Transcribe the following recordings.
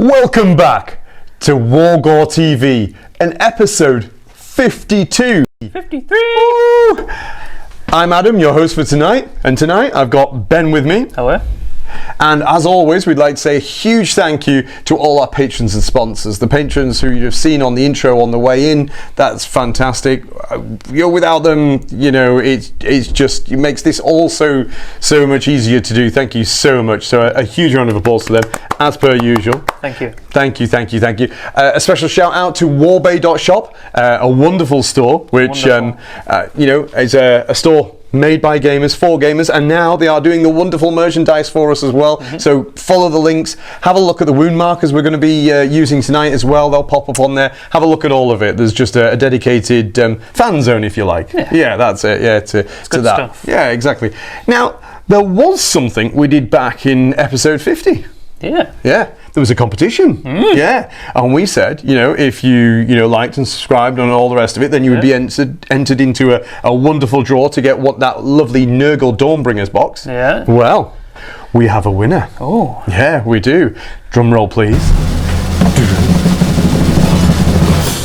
Welcome back to WGTV and episode 52. 53! Woo! I'm Adam, your host for tonight, and tonight I've got Ben with me. Hello. And as always, we'd like to say a huge thank you to all our patrons and sponsors. The patrons who you've seen on the intro on the way in, that's fantastic. Without them, it makes this all so much easier to do. Thank you so much. So a huge round of applause to them, as per usual. Thank you. Thank you. A special shout out to warbay.shop, a wonderful store, which is a store made by gamers for gamers, and now they are doing the wonderful merchandise for us as well. So follow the links, have a look at the wound markers we're going to be using tonight as well. They'll pop up on there. Have a look at all of it. There's just a dedicated fan zone, if you like. Yeah, that's it. Yeah, to that stuff. Yeah, exactly. Now there was something we did back in episode 50. Yeah, there was a competition. Yeah, and we said, if you liked and subscribed and all the rest of it, then you would be entered into a wonderful draw to get that lovely Nurgle Dawnbringers box. Yeah. Well, we have a winner. Oh. Yeah, we do. Drum roll, please.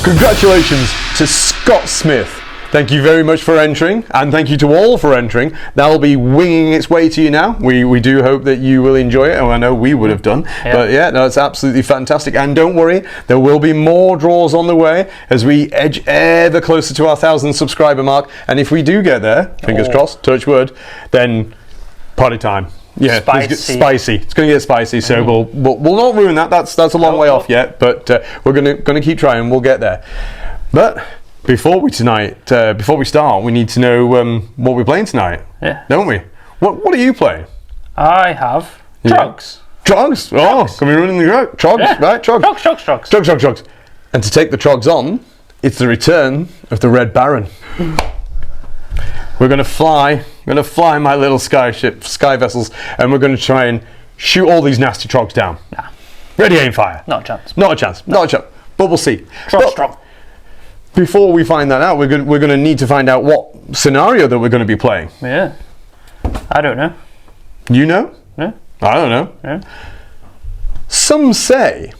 Congratulations to Scott Smith. Thank you very much for entering, and thank you to all for entering. That'll be winging its way to you now. We do hope that you will enjoy it, and I know we would have done. But yeah, no, it's absolutely fantastic. And don't worry, there will be more draws on the way as we edge ever closer to our 1,000 subscriber mark. And if we do get there, fingers crossed, touch wood, then party time. Yeah, spicy. It's going to get spicy, so we'll not ruin that. That's a long way off yet, but we're going to keep trying. We'll get there. But before we start, we need to know what we're playing tonight. Yeah. Don't we? What are you playing? I have Trogs. Trogs? Oh, can we run in the Trogs? Yeah. Right, Trogs. Trogs. And to take the Trogs on, it's the return of the Red Baron. We're going to fly my little sky vessels, and we're going to try and shoot all these nasty Trogs down. Nah. Ready, aim, fire. Not a chance. Not a chance. But we'll see. Trog. Before we find that out, we're going to need to find out what scenario that we're going to be playing. Yeah. I don't know. You know? Yeah. I don't know. Yeah. Some say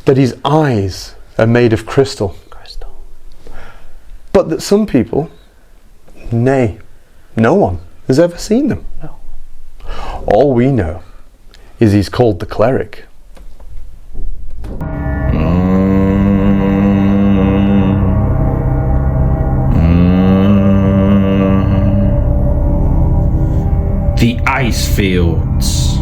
that his eyes are made of crystal. But that some people, nay, no one has ever seen them. No. All we know is he's called the Cleric. The ice fields.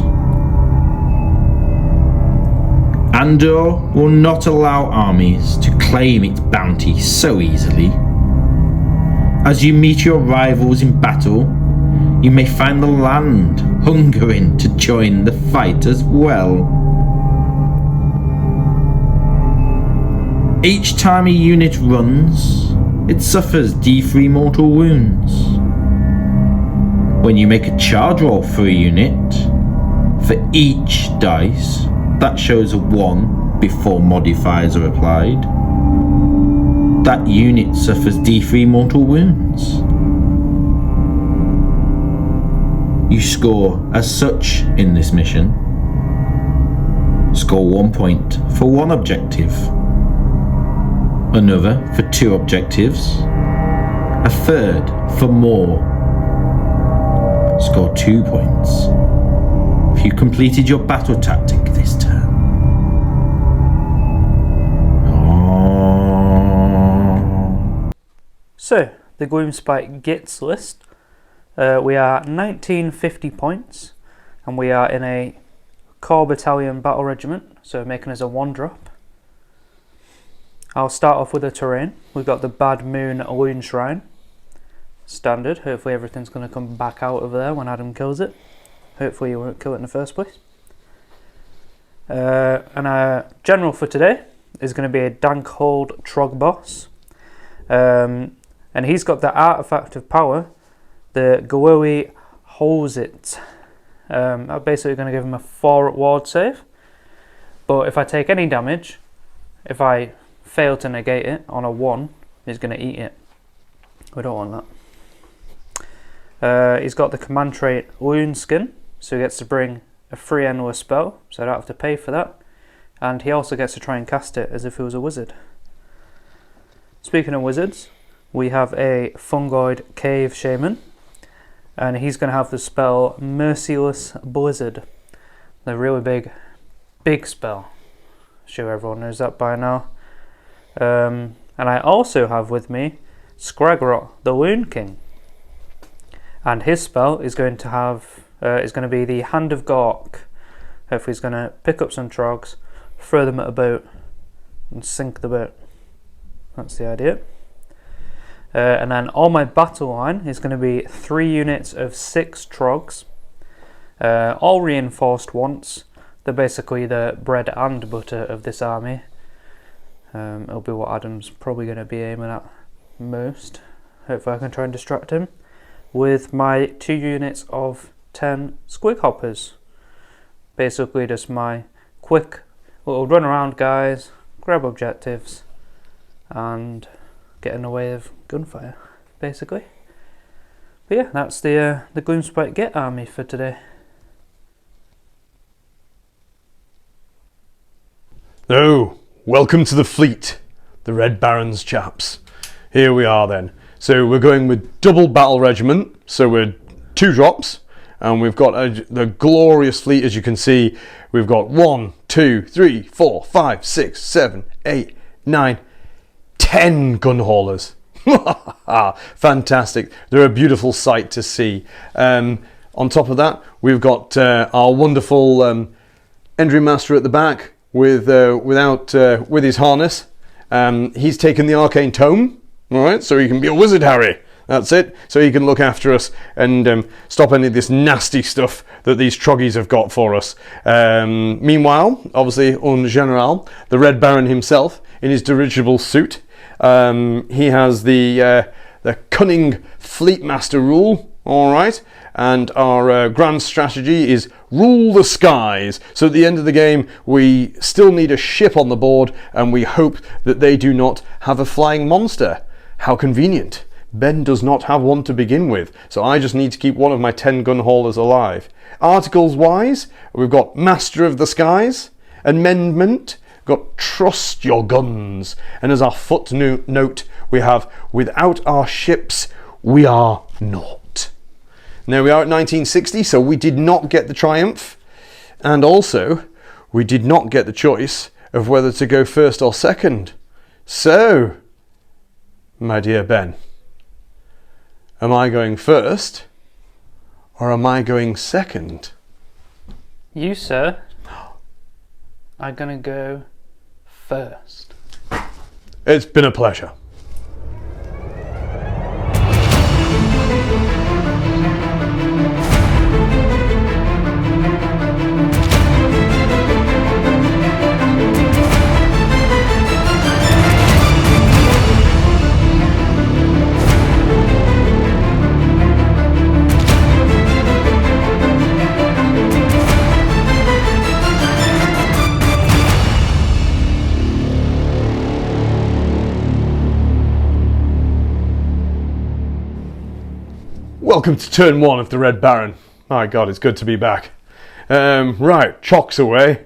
Andor will not allow armies to claim its bounty so easily. As you meet your rivals in battle, you may find the land hungering to join the fight as well. Each time a unit runs, it suffers D3 mortal wounds. When you make a charge roll for a unit, for each dice, that shows a 1 before modifiers are applied, that unit suffers D3 mortal wounds. You score as such in this mission. Score 1 point for one objective, another for 2 objectives, a third for more. Score 2 points if you completed your battle tactic this turn. So, the Gloomspite Gitz list. We are 1950 points, and we are in a Corps Battalion Battle Regiment, so making us a 1-drop. I'll start off with the terrain. We've got the Bad Moon Loon Shrine. Standard. Hopefully everything's going to come back out of there when Adam kills it. Hopefully you won't kill it in the first place. And our general for today is going to be a Dankhold Trog boss. And he's got the artifact of power, the glowy holds it. I'm basically going to give him a 4 ward save. But if I take any damage, if I fail to negate it on a 1, he's going to eat it. We don't want that. He's got the command trait Loon Skin, so he gets to bring a free endless spell, so I don't have to pay for that. and he also gets to try and cast it as if he was a wizard. Speaking of wizards, we have a Fungoid Cave Shaman, and he's going to have the spell Merciless Blizzard. The really big spell. Sure everyone knows that by now. And I also have with me Skragrot, the Loon King, and his spell is going to be the Hand of Gork. Hopefully he's going to pick up some trogs, throw them at a boat, and sink the boat. That's the idea. And then on my battle line is going to be 3 units of 6 trogs, all reinforced once. They're basically the bread and butter of this army. It'll be what Adam's probably going to be aiming at most. Hopefully I can try and distract him with my 2 units of 10 squig hoppers. Basically just my quick little run around guys, grab objectives and get in the way of gunfire, basically. But yeah, that's the Gloomspite Git army for today. Oh, welcome to the fleet, the Red Barons chaps. Here we are then. So we're going with double battle regiment, so we're 2 drops, and we've got the glorious fleet. As you can see, we've got 1, 2, 3, 4, 5, 6, 7, 8, 9, 10 Gunhaulers. Fantastic. They're a beautiful sight to see. On top of that, we've got our wonderful Endry Master at the back with his harness. He's taken the Arcane Tome, all right, so he can be a wizard, Harry. That's it. So he can look after us and stop any of this nasty stuff that these troggies have got for us. Meanwhile, obviously, en general, the Red Baron himself in his dirigible suit. He has the cunning Fleet Master rule, all right, and our grand strategy is rule the skies. So at the end of the game, we still need a ship on the board, and we hope that they do not have a flying monster. How convenient. Ben does not have one to begin with, so I just need to keep one of my 10 Gunhaulers alive. Articles wise, we've got Master of the Skies, Amendment, got Trust Your Guns, and as our footnote we have without our ships we are naught. Now we are at 1960, so we did not get the triumph, and also we did not get the choice of whether to go first or second. So, my dear Ben, am I going first or am I going second? You, sir, are going to go first. It's been a pleasure. Welcome to turn 1 of the Red Baron. My God, it's good to be back. Right, chocks away.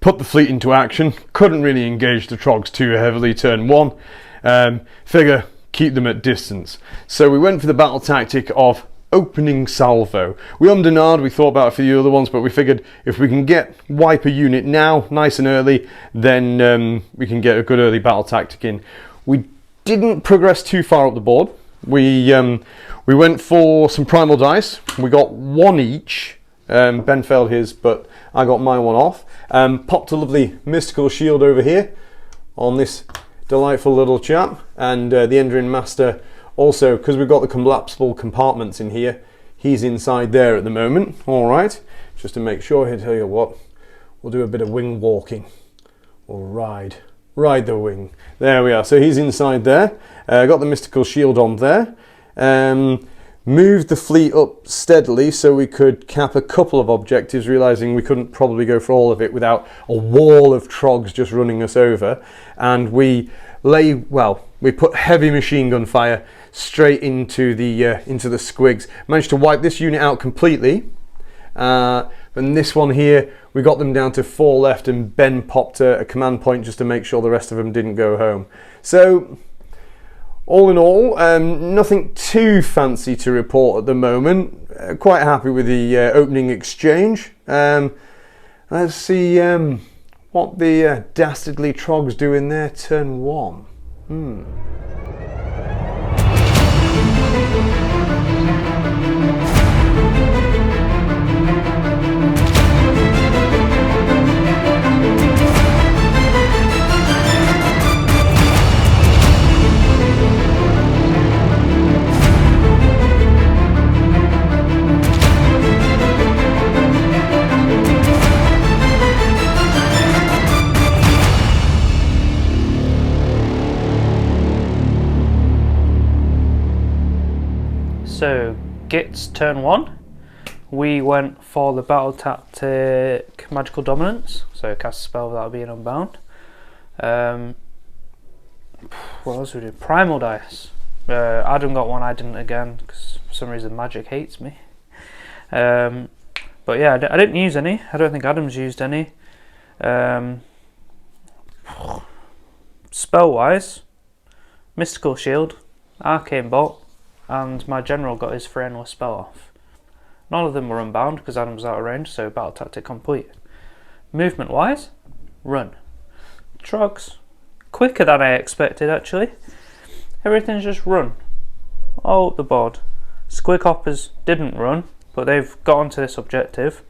Put the fleet into action. Couldn't really engage the trogs too heavily turn 1. Figure, keep them at distance. So we went for the battle tactic of opening salvo. We ummed and ahed, we thought about it for the other ones, but we figured if we can wipe a unit now, nice and early, then we can get a good early battle tactic in. We didn't progress too far up the board. We went for some primal dice. We got 1 each. Ben failed his, but I got my 1 off. Popped a lovely mystical shield over here on this delightful little chap, and the Endrin Master also, because we've got the collapsible compartments in here, he's inside there at the moment. All right, just to make sure. Here, tell you what, we'll do a bit of wing walking or ride the wing. There we are. So he's inside there. Got the mystical shield on there. Moved the fleet up steadily so we could cap a couple of objectives, realizing we couldn't probably go for all of it without a wall of trogs just running us over. And we put heavy machine gun fire straight into the squigs. Managed to wipe this unit out completely. And this one here, we got them down to 4 left, and Ben popped a command point just to make sure the rest of them didn't go home. So, all in all, nothing too fancy to report at the moment. Quite happy with the opening exchange. Let's see what the dastardly Trogs do in their turn 1. So, Gitz turn 1, we went for the battle tactic magical dominance, so cast a spell without being unbound. What else we did? Primal dice. Adam got one, I didn't again, because for some reason magic hates me. But yeah, I didn't use any. I don't think Adam's used any. Spell wise, Mystical Shield, Arcane Bolt, and my general got his free endless spell off. None of them were unbound because Adam was out of range, so battle tactic complete. Movement wise, run. Trogs, quicker than I expected actually. Everything's just run. All up the board. Squig Hoppers didn't run, but they've got onto this objective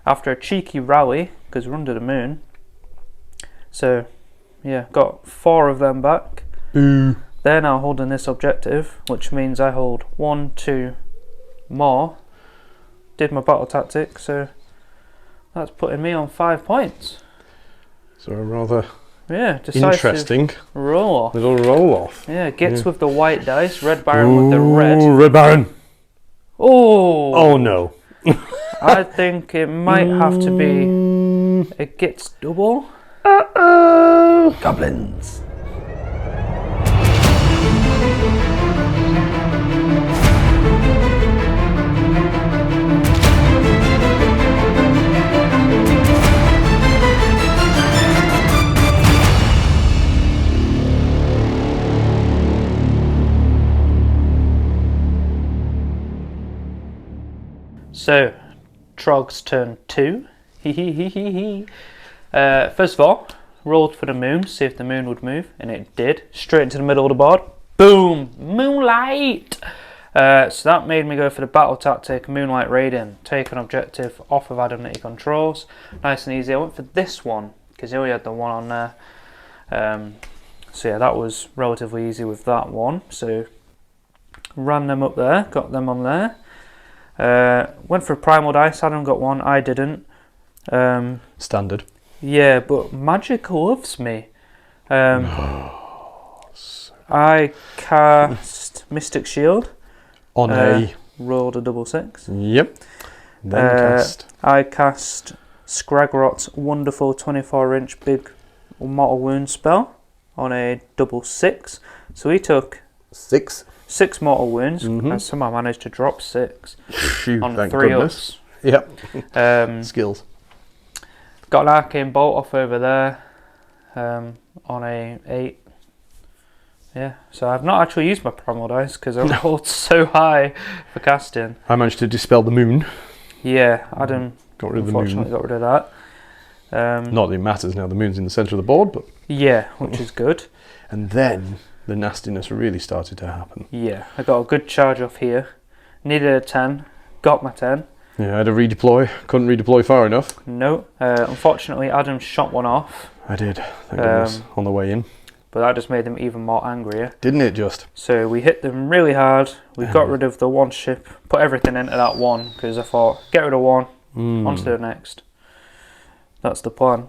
after a cheeky rally because we're under the moon. So yeah, got 4 of them back. Boo. They're now holding this objective, which means I hold 1, 2 more. Did my battle tactic, so that's putting me on 5 points. So a rather decisive interesting roll off. little roll off. Yeah, Gitz with the white dice, Red Baron with the red. Red Baron. Oh No. I think it might have to be a Gitz double. Goblins. So, Trog's turn 2. First of all, rolled for the moon, see if the moon would move, and it did. Straight into the middle of the board. Boom! Moonlight! So that made me go for the battle tactic, Moonlight Raiding. Take an objective off of Adam that he controls. Nice and easy. I went for this one, because he only had the one on there. So yeah, that was relatively easy with that one. So, ran them up there, got them on there. Went for a primal dice. Adam got one, I didn't. Standard. Yeah, but magic loves me. I cast Mystic Shield. On a... Rolled a double 6. Yep. Then I cast Scragrot's wonderful 24-inch big mortal wound spell on a double 6. So he took 6 mortal wounds, and somehow managed to drop 6 on thank 3 goodness. ups. Yep. Skills. Got an arcane bolt off over there on a 8. Yeah, so I've not actually used my primal dice because I rolled so high for casting. I managed to dispel the moon. Yeah, Adam got rid of the moon. Unfortunately got rid of that. Not that it matters now, the moon's in the centre of the board, but... Yeah, which is good. And then the nastiness really started to happen. Yeah, I got a good charge off here. Needed a 10, got my 10. Yeah, I had to redeploy, couldn't redeploy far enough. No, unfortunately Adam shot one off. I did, thank goodness, on the way in. But that just made them even more angrier. Didn't it just? So we hit them really hard. We got rid of the one ship, put everything into that one, because I thought, get rid of one, on to the next. That's the plan.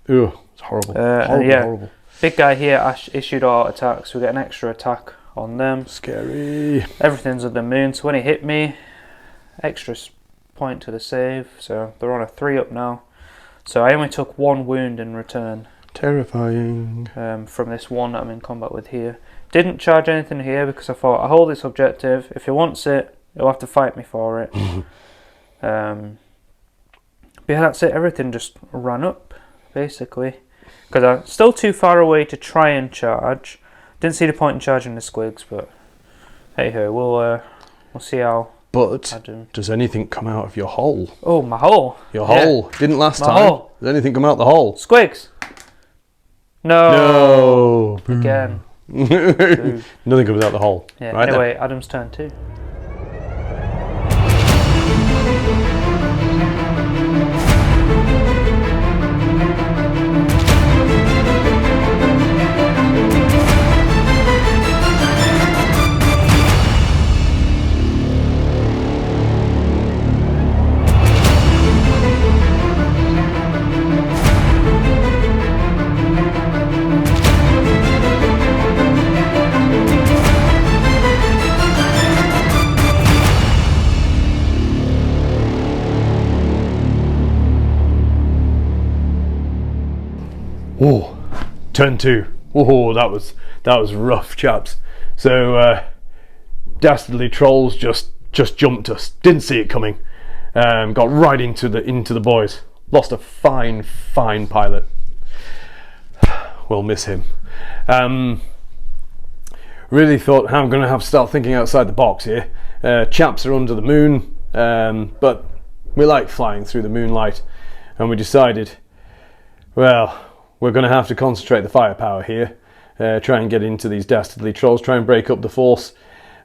Ugh, it's horrible. Horrible. Big guy here issued our attacks. We get an extra attack on them. Scary. Everything's at the moon, so when he hit me, extra point to the save. So they're on a 3 up now. So I only took 1 wound in return. Terrifying. From this one that I'm in combat with here. Didn't charge anything here because I thought I hold this objective. If he wants it, he'll have to fight me for it. But yeah, that's it. Everything just ran up, basically. Because I'm still too far away to try and charge. Didn't see the point in charging the squigs, but hey ho, we'll see how. But does anything come out of your hole? Oh, my hole. Your hole didn't last My time. hole. Does anything come out the hole? Squigs. No. No. Again. Nothing comes out the hole. Yeah. Right Anyway, Adam's turn too. Oh, turn 2. Oh, that was rough, chaps. So, dastardly trolls just jumped us. Didn't see it coming. Got right into the boys. Lost a fine pilot. We'll miss him. Really thought I'm going to have to start thinking outside the box here. Chaps are under the moon, but we like flying through the moonlight, and we decided, well, we're going to have to concentrate the firepower here, try and get into these dastardly trolls, try and break up the force.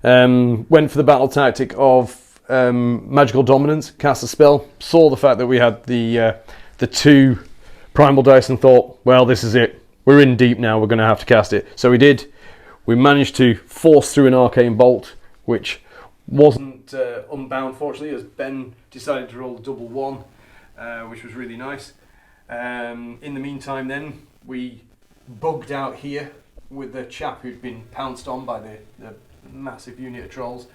Went for the battle tactic of magical dominance, cast a spell, saw the fact that we had the 2 primal dice and thought, well, this is it. We're in deep now, we're going to have to cast it. So we did. We managed to force through an arcane bolt, which wasn't unbound, fortunately, as Ben decided to roll a double 1, which was really nice. In the meantime then, we bugged out here with the chap who'd been pounced on by the massive unit of trolls.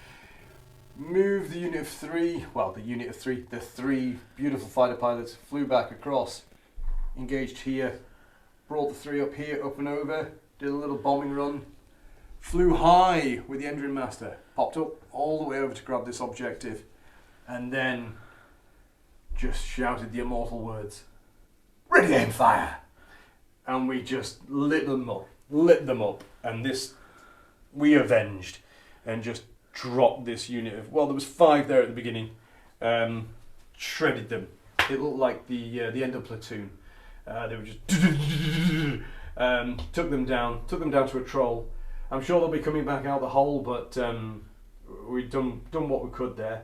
Moved the unit of 3, the 3 beautiful fighter pilots flew back across, engaged here, brought the 3 up here, up and over, did a little bombing run, flew high with the Endrin Master, popped up all the way over to grab this objective, and then just shouted the immortal words, "Ready, aim, fire!" And we just lit them up, and this we avenged, and just dropped this unit of, well, there was 5 there at the beginning, shredded them. It looked like the end of platoon. They were just took them down to a troll. I'm sure they'll be coming back out the hole, but we've done what we could there.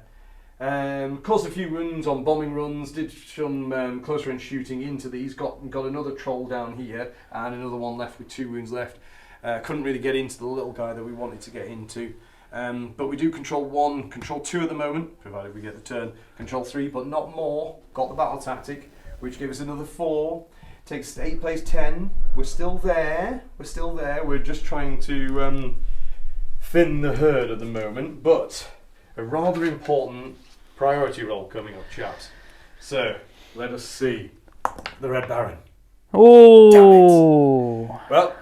Caused a few wounds on bombing runs, did some close range shooting into these, got another troll down here, and another one left with 2 wounds left. Couldn't really get into the little guy that we wanted to get into. But we do control 1, control 2 at the moment, provided we get the turn, control 3, but not more. Got the battle tactic, which gave us another 4. Takes 8, plays 10. We're still there. We're just trying to thin the herd at the moment, but a rather important priority roll coming up, chaps. So, let us see the Red Baron. Oh! Well,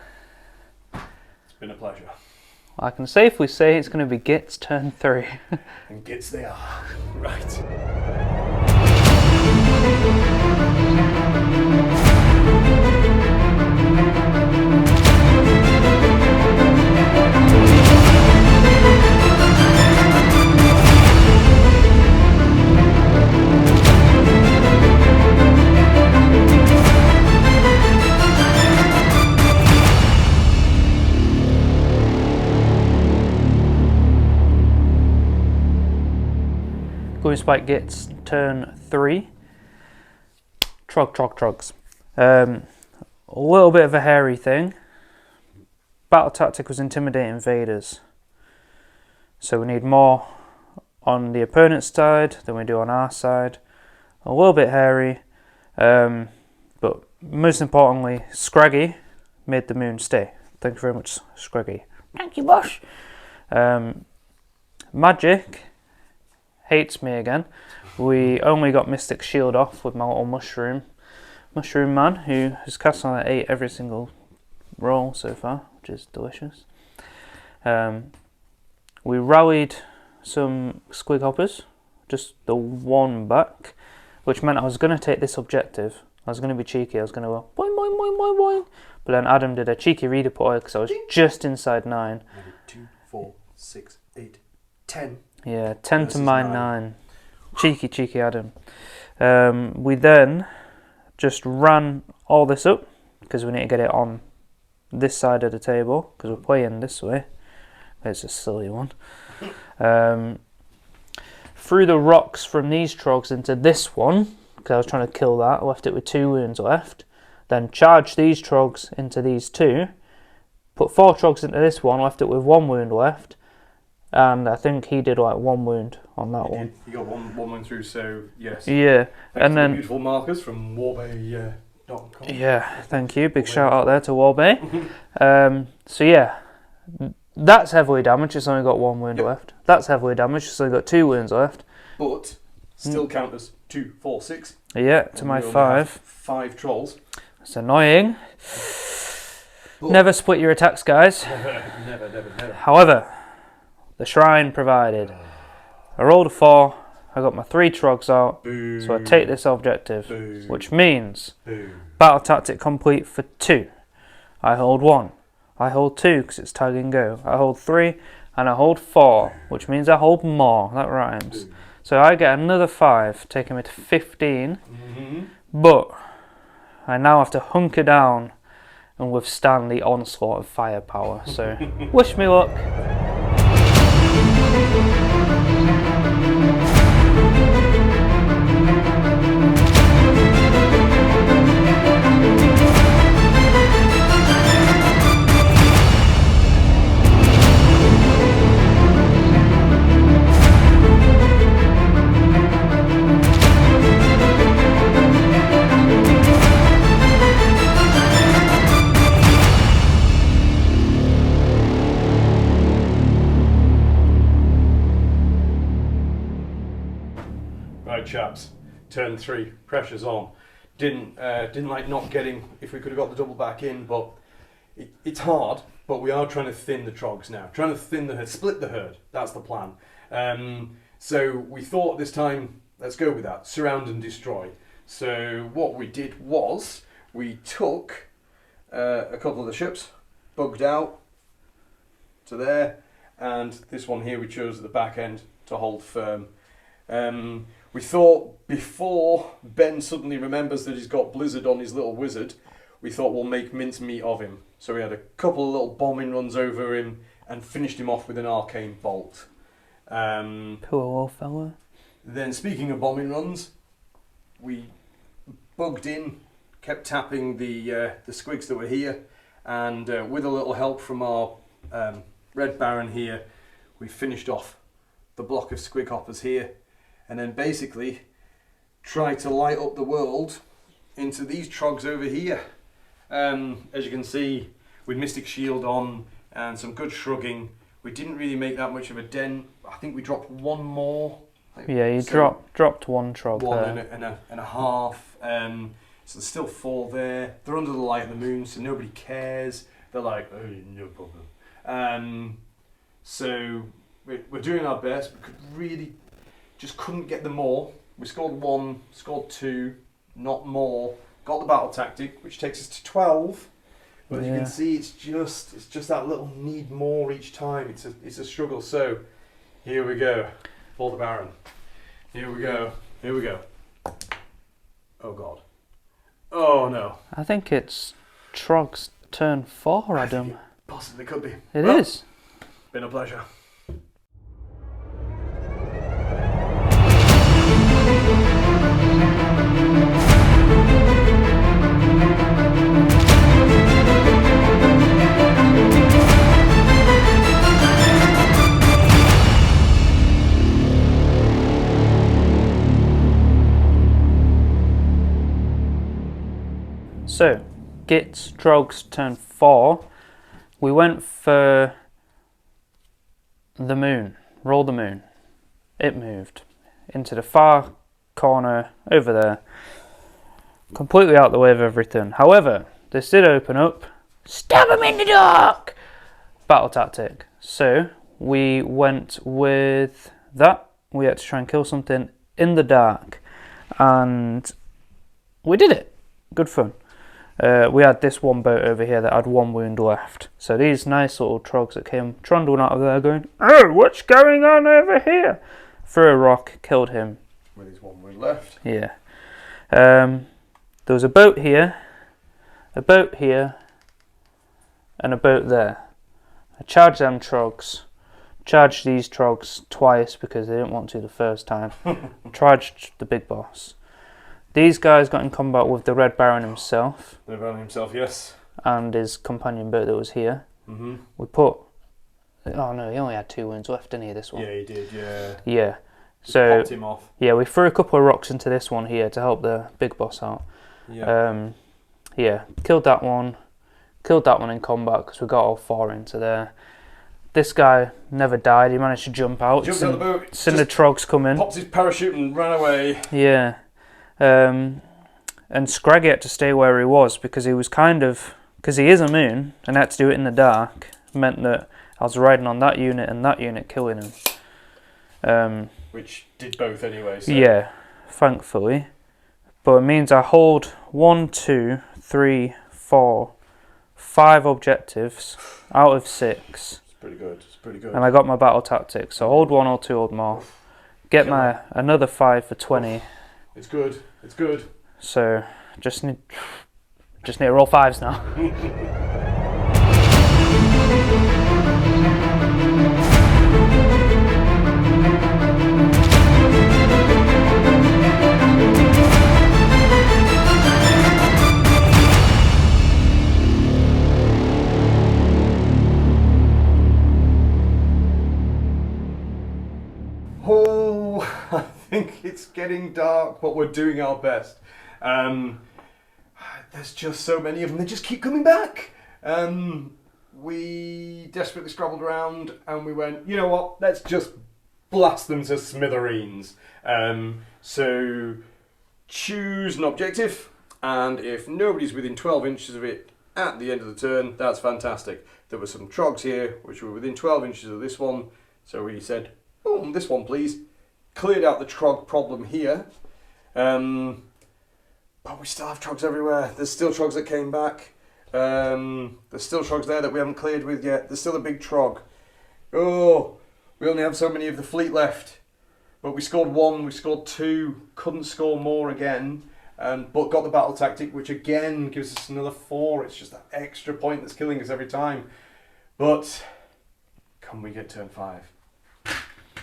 it's been a pleasure. I can safely say it's going to be Gitz turn 3. And Gitz they are. Right. Gloomspite Gitz turn 3. Trogs. A little bit of a hairy thing. Battle tactic was intimidate invaders. So we need more on the opponent's side than we do on our side. A little bit hairy. But most importantly, Scraggy made the moon stay. Thank you very much, Scraggy. Thank you, boss. Magic hates me again. We only got Mystic Shield off with my little Mushroom Man, who has cast on 8 every single roll so far, which is delicious. We rallied some Squig Hoppers, just the 1 back, which meant I was going to take this objective. I was going to be cheeky. I was going to go boing, boing, boing, boing, boing. But then Adam did a cheeky redeploy because I was just inside 9. 2, 4, 6, 8, 10. Yeah, 10 to my 9. 9. Cheeky Adam. We then just ran all this up because we need to get it on this side of the table because we're playing this way. It's a silly one. Threw the rocks from these trogs into this one because I was trying to kill that. I left it with 2 wounds left. Then charged these trogs into these 2. Put 4 trogs into this one. Left it with 1 wound left. And I think he did like 1 wound on that one. He got one wound through, so yes. Yeah, and then beautiful markers from warbay.com. Yeah, thank you. Big shout out there to Warbay. So yeah, that's heavily damaged. It's only got 1 wound left. That's heavily damaged. It's only got 2 wounds left. But still count as 2, 4, 6. Yeah, to my 5. 5 trolls. It's annoying. But Never split your attacks, guys. never. However, the shrine provided. I rolled a 4. I got my 3 trogs out. Boo. So I take this objective, Boo. which means Boo. battle tactic complete for 2. I hold 1. I hold 2 because it's tag and go. I hold 3 and I hold 4, which means I hold more. That rhymes. Boo. So I get another 5, taking me to 15. Mm-hmm. But I now have to hunker down and withstand the onslaught of firepower. So wish me luck. Right, chaps. Turn 3. Pressure's on. Didn't like not getting. If we could have got the double back in, but it's hard. But we are trying to thin the trogs now. Trying to thin the herd, split the herd. That's the plan. So we thought this time, let's go with that. Surround and destroy. So what we did was we took a couple of the ships, bugged out to there, and this one here we chose at the back end to hold firm. We thought before Ben suddenly remembers that he's got Blizzard on his little wizard, we thought we'll make mincemeat of him. So we had a couple of little bombing runs over him and finished him off with an arcane bolt. Poor old fella. Then speaking of bombing runs, we bugged in, kept tapping the squigs that were here, and with a little help from our Red Baron here, we finished off the block of squig hoppers here. And then basically try to light up the world into these trogs over here. As you can see, with Mystic Shield on and some good shrugging, we didn't really make that much of a dent. I think we dropped 1 more. Yeah, you dropped 1 trog one there. and a half. So there's still 4 there. They're under the light of the moon, so nobody cares. They're like, oh, no problem. So we're doing our best. We could really just couldn't get them all. We scored 1, scored 2, not more. Got the battle tactic, which takes us to 12. But as you can see, it's just that little need more each time. It's a struggle. So here we go. For the Baron. Here we go. Oh god. Oh no. I think it's Trog's turn 4, Adam. Possibly could be. It is. Been a pleasure. So, Gitz, Trog's turn 4. We went for the moon. Roll the moon. It moved into the far corner over there. Completely out the way of everything. However, this did open up. Stab him in the dark! Battle tactic. So, we went with that. We had to try and kill something in the dark. and we did it. Good fun. We had this one boat over here that had 1 wound left. So these nice little trogs that came trundling out of there going, "Oh, what's going on over here?" Threw a rock, killed him. With his 1 wound left. Yeah. There was a boat here, and a boat there. I charged them trogs. Charged these trogs twice because they didn't want to the first time. Charged the big boss. These guys got in combat with the Red Baron himself. The Baron himself, yes. And his companion boat that was here. Mm-hmm. We put... Oh no, he only had 2 wounds left, didn't he, this one? Yeah, he did, yeah. Yeah. So, popped him off. Yeah, we threw a couple of rocks into this one here to help the big boss out. Yeah. Yeah, killed that one. Killed that one in combat because we got all 4 into there. This guy never died. He managed to jump out. Jumped out the boat. Seen the trogs come in. Popped his parachute and ran away. Yeah. And Scraggy had to stay where he was because he was because he is immune and had to do it in the dark. Meant that I was riding on that unit and that unit killing him. Which did both anyway. So. Yeah, thankfully. But it means I hold 1, 2, 3, 4, 5 objectives out of 6. Pretty good. It's pretty good. And I got my battle tactics. So hold 1 or 2 or more. Get another 5 for 20. It's good. It's good. So just need to roll 5s now. Oh, I think it's getting dark, but we're doing our best. There's just so many of them. They just keep coming back. We desperately scrabbled around and we went, you know what? Let's just blast them to smithereens. So choose an objective, and if nobody's within 12 inches of it at the end of the turn, that's fantastic. There were some trogs here which were within 12 inches of this one, so we said, oh, this one please. Cleared out the trog problem here. But we still have trogs everywhere. There's still trogs that came back. There's still trogs there that we haven't cleared with yet. There's still a big trog. Oh, we only have so many of the fleet left. But we scored 1, we scored 2, couldn't score more again. But got the battle tactic, which again gives us another 4. It's just that extra point that's killing us every time. But can we get turn 5?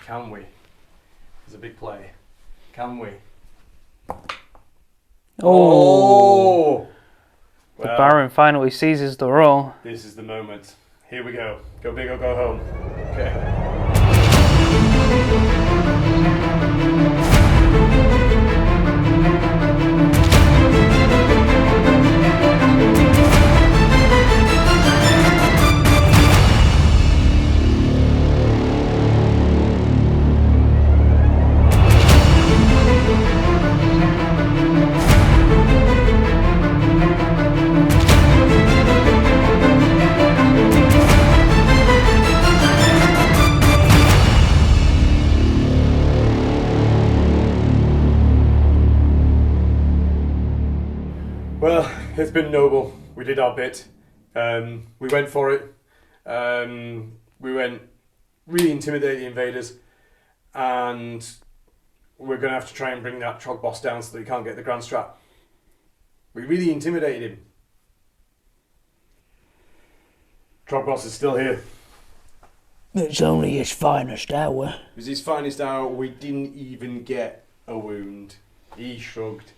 Can we? There's a big play. Can we? Oh! The Baron finally seizes the roll. This is the moment. Here we go. Go big or go home. Okay. Well, it's been noble. We did our bit. We went for it. We went really intimidate the invaders, and we're going to have to try and bring that Trog boss down so that he can't get the Grand Strat. We really intimidated him. Trog boss is still here. It's only his finest hour. It was his finest hour. We didn't even get a wound. He shrugged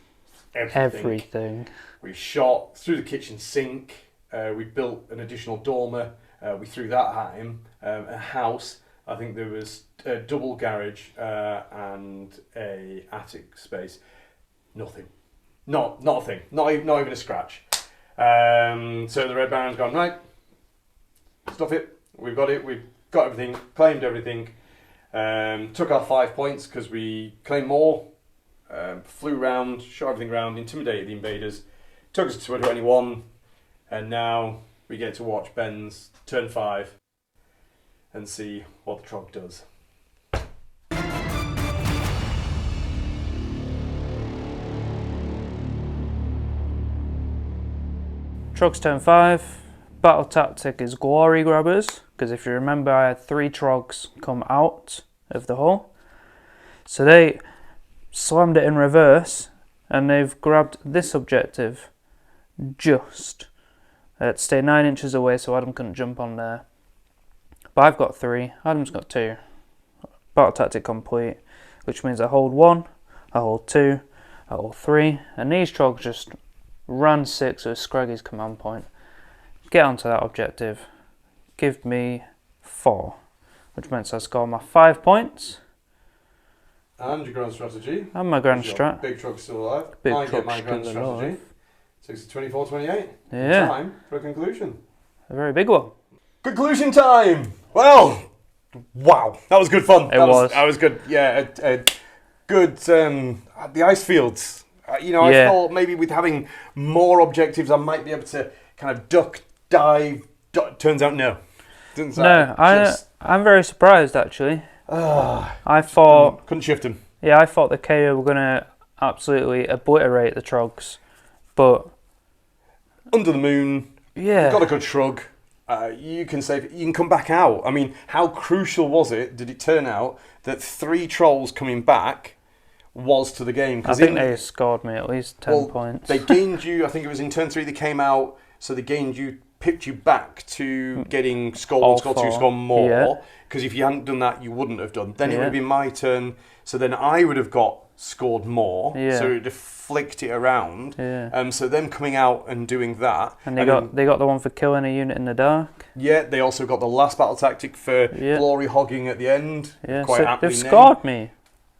everything. We shot through the kitchen sink. We built an additional dormer. We threw that at him. A house. I think there was a double garage and a attic space. Nothing. Not a thing. Not even a scratch. So the Red Baron's gone, right, stuff it. We've got it. We've got everything. Claimed everything. Took our 5 points because we claimed more. Flew round, shot everything round, intimidated the invaders. Took us to 21, and now we get to watch Ben's turn 5 and see what the Trog does. Trogs turn 5. Battle tactic is Glory Grabbers, because if you remember I had 3 Trogs come out of the hole. So they slammed it in reverse and they've grabbed this objective just to stay 9 inches away so Adam couldn't jump on there. But I've got 3, Adam's got 2. Battle tactic complete, which means I hold 1, I hold 2, I hold 3, and these Trogs just ran 6 with Scraggy's command point. Get onto that objective, give me 4, which means I score my 5 points. And your grand strategy. And my grand strat. Big truck's still alive. Big I get truck's my grand still strategy. alive. 6 to 24, 28. Yeah. Time for a conclusion. A very big one. Conclusion time! Well, wow. That was good fun. That was good. Yeah, good. The ice fields. I thought maybe with having more objectives I might be able to kind of duck, dive. Turns out no. I'm very surprised actually. I thought couldn't shift them. Yeah, I thought the KO were gonna absolutely obliterate the Trogs, but under the moon. Yeah, got a good shrug. You can come back out. I mean, how crucial was it? Did it turn out that 3 trolls coming back was to the game? I think they scored me at least 10 points. They gained you. I think it was in turn 3 they came out, so they gained you, picked you back to getting score 1, score 2, score more. Because if you hadn't done that, you wouldn't have done. Then it would have been my turn. So then I would have scored more. Yeah. So it would have flicked it around. Yeah. So them coming out and doing that. And they got the one for killing a unit in the dark. Yeah, they also got the last battle tactic for glory hogging at the end. Yeah, quite so they've scored me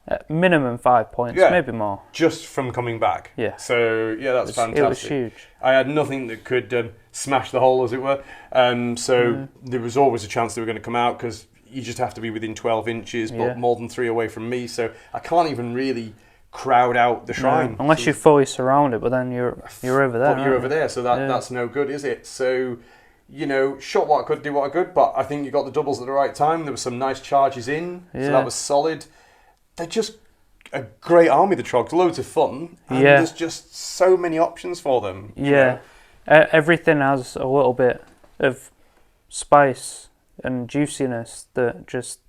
at minimum 5 points, maybe more. Just from coming back. Yeah. So, yeah, that's fantastic. It was huge. I had nothing that could smash the hole, as it were. There was always a chance they were going to come out because you just have to be within 12 inches, but more than 3 away from me. So I can't even really crowd out the shrine. No, unless you're fully surrounded, but then you're over there. But you're over there, so that's no good, is it? So, shot what I could, do what I could, but I think you got the doubles at the right time. There were some nice charges in, so that was solid. They're just a great army, the Trogs. Loads of fun, and there's just so many options for them. Everything has a little bit of spice and juiciness that just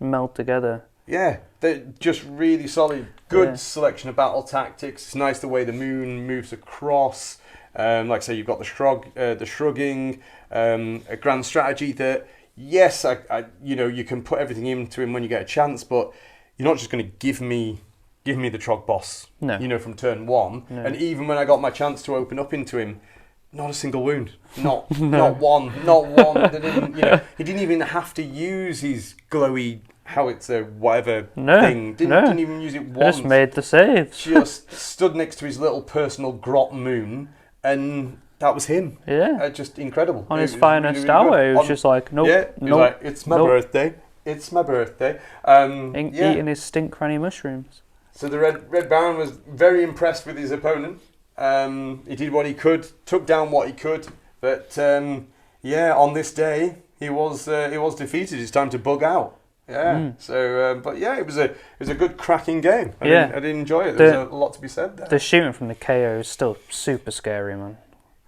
meld together. Yeah, they're just really solid. Good selection of battle tactics. It's nice the way the moon moves across. Like I say, you've got the shrugging, a grand strategy that, yes, you can put everything into him when you get a chance, but you're not just going to give me the Trog boss, from turn 1. No. And even when I got my chance to open up into him, not a single wound. Not one. They didn't, he didn't even have to use his glowy howitzer whatever thing. Didn't even use it once. Just made the saves. Just stood next to his little personal grot moon, and that was him. Yeah. Just incredible. On his finest hour, he was just like, nope. Yeah, he was like, it's my birthday. It's my birthday. Eating his stink cranny mushrooms. So the Red Baron was very impressed with his opponent. He did what he could, took down what he could, but on this day he was defeated. It's time to bug out. So it was a good cracking game. I did enjoy it. There's a lot to be said there. The shooting from the KO is still super scary, man.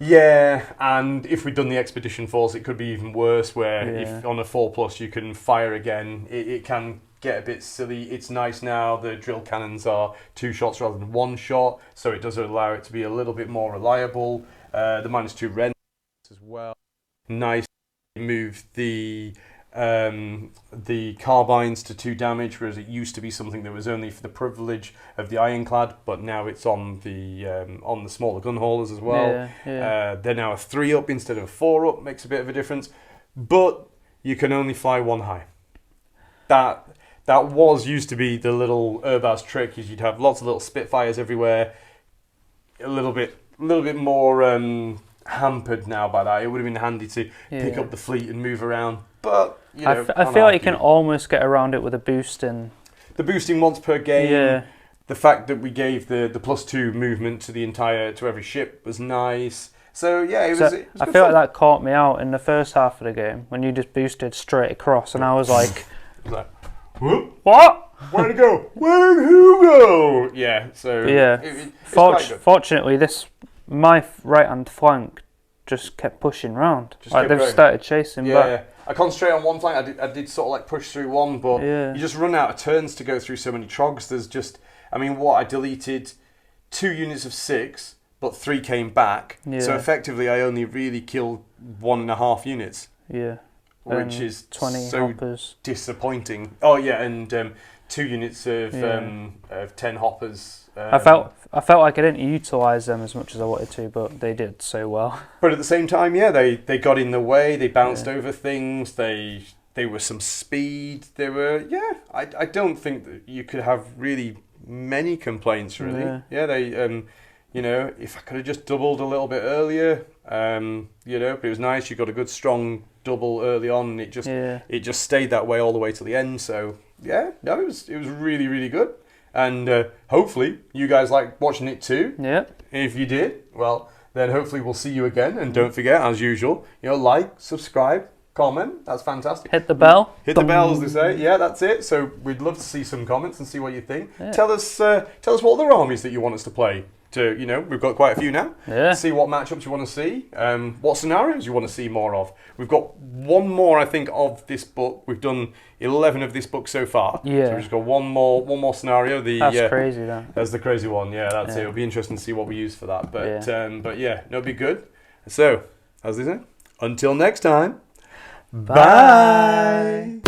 Yeah, and if we'd done the Expedition Force, it could be even worse, where if on a 4+ you can fire again, it can get a bit silly. It's nice now, the drill cannons are 2 shots rather than 1 shot, so it does allow it to be a little bit more reliable. The -2 Ren as well. Nice to move the carbines to 2 damage, whereas it used to be something that was only for the privilege of the Ironclad, but now it's on the smaller Gunhaulers as well. They're now a 3 up instead of a 4 up, makes a bit of a difference, but you can only fly 1 high. That used to be the little Urbaz trick, is you'd have lots of little Spitfires everywhere, a little bit more hampered now by that. It would have been handy to pick up the fleet and move around, but I feel like you can almost get around it with a boosting. The boosting once per game. The fact that we gave the +2 movement to every ship was nice. So it was I feel like that caught me out in the first half of the game when you just boosted straight across, and I was like, whoop. What? Where'd it go? Where'd who go? Yeah. So fortunately, my right hand flank just kept pushing round. Just Like kept they've going. started chasing back. I concentrate on one flank. I did sort of like push through one, but Yeah. you just run out of turns to go through so many trogs. There's just, I mean, I deleted 2 units of 6, but 3 came back. Yeah. So effectively, I only really killed 1.5 units. Yeah. Which is 20 so hoppers. disappointing. Oh yeah, and 2 units of 10 hoppers. I felt like I didn't utilise them as much as I wanted to, but they did so well. But at the same time, yeah, they got in the way. They bounced over things. They were some speed. They were I don't think that you could have really many complaints really. Yeah, they you know, if I could have just doubled a little bit earlier, you know, but it was nice. You got a good strong double early on, and it just stayed that way all the way to the end. So yeah, no, it was really good, and hopefully you guys like watching it too. Yeah. If you did, well, then hopefully we'll see you again. And don't forget, as usual, you know, like, subscribe, comment. That's fantastic. Hit the bell. Hit the bell, as they say. Yeah, that's it. So we'd love to see some comments and see what you think. Yeah. Tell us what other armies that you want us to play. You know, we've got quite a few now. Yeah. See what matchups you want to see. What scenarios you want to see more of. We've got one more, I think, of this book. We've done 11 of this book so far. Yeah. So we've just got one more scenario. That's crazy, that. That's the crazy one. Yeah, that's it. It'll be interesting to see what we use for that. But yeah, it'll be good. So, as they say, until next time. Bye.